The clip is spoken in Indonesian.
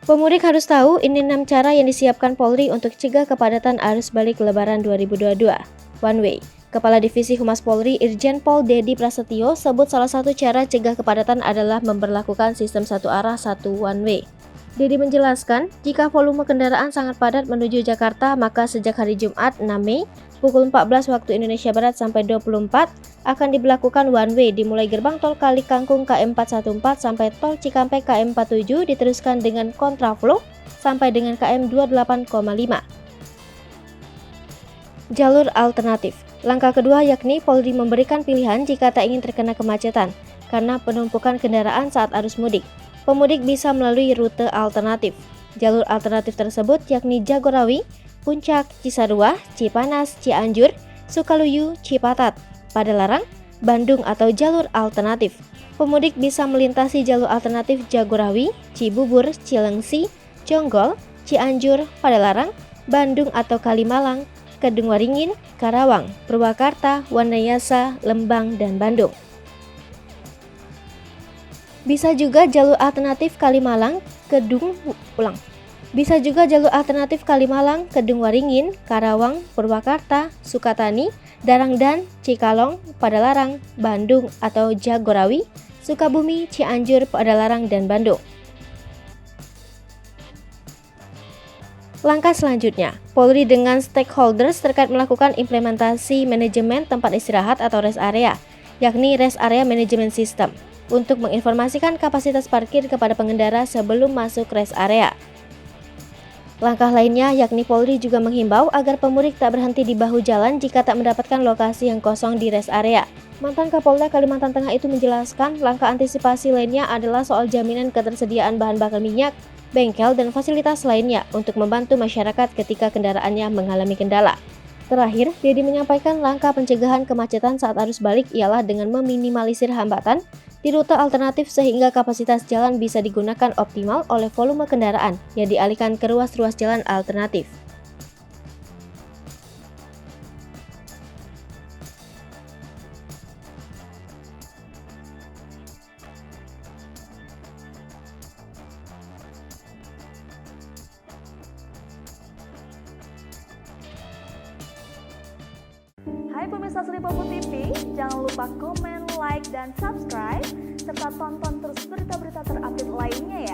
Pemudik harus tahu ini 6 cara yang disiapkan Polri untuk cegah kepadatan arus balik Lebaran 2022. One Way. Kepala Divisi Humas Polri Irjen Pol Dedi Prasetyo sebut salah satu cara cegah kepadatan adalah memberlakukan sistem satu arah satu one way. Dedi menjelaskan, jika volume kendaraan sangat padat menuju Jakarta, maka sejak hari Jumat 6 Mei pukul 14 waktu Indonesia Barat sampai 24 akan diberlakukan one way dimulai gerbang tol Kali Kangkung KM 414 sampai tol Cikampek KM 47 diteruskan dengan kontraflow sampai dengan KM 28,5. Jalur alternatif. Langkah kedua yakni Polri memberikan pilihan jika tak ingin terkena kemacetan karena penumpukan kendaraan saat arus mudik. Pemudik bisa melalui rute alternatif. Jalur alternatif tersebut yakni Jagorawi, Puncak, Cisarua, Cipanas, Cianjur, Sukaluyu, Cipatat, Padalarang, Bandung atau jalur alternatif. Pemudik bisa melintasi jalur alternatif Jagorawi, Cibubur, Cilengsi, Jonggol, Cianjur, Padalarang, Bandung atau Kalimalang, Kedungwaringin, Karawang, Purwakarta, Wanayasa, Lembang, dan Bandung. Bisa juga jalur alternatif Kalimalang, Kedungwaringin, Karawang, Purwakarta, Sukatani, Darangdan, Cikalong, Padalarang, Bandung atau Jagorawi, Sukabumi, Cianjur, Padalarang, dan Bandung. Langkah selanjutnya, Polri dengan stakeholders terkait melakukan implementasi manajemen tempat istirahat atau rest area, yakni rest area management system, untuk menginformasikan kapasitas parkir kepada pengendara sebelum masuk rest area. Langkah lainnya yakni Polri juga menghimbau agar pemudik tak berhenti di bahu jalan jika tak mendapatkan lokasi yang kosong di rest area. Mantan Kapolda Kalimantan Tengah itu menjelaskan langkah antisipasi lainnya adalah soal jaminan ketersediaan bahan bakar minyak, bengkel, dan fasilitas lainnya untuk membantu masyarakat ketika kendaraannya mengalami kendala. Terakhir, Dedi menyampaikan langkah pencegahan kemacetan saat arus balik ialah dengan meminimalisir hambatan di rute alternatif sehingga kapasitas jalan bisa digunakan optimal oleh volume kendaraan yang dialihkan ke ruas-ruas jalan alternatif. Hai pemirsa Sri Popo TV, jangan lupa komen, like, dan subscribe, serta tonton terus berita-berita terupdate lainnya ya.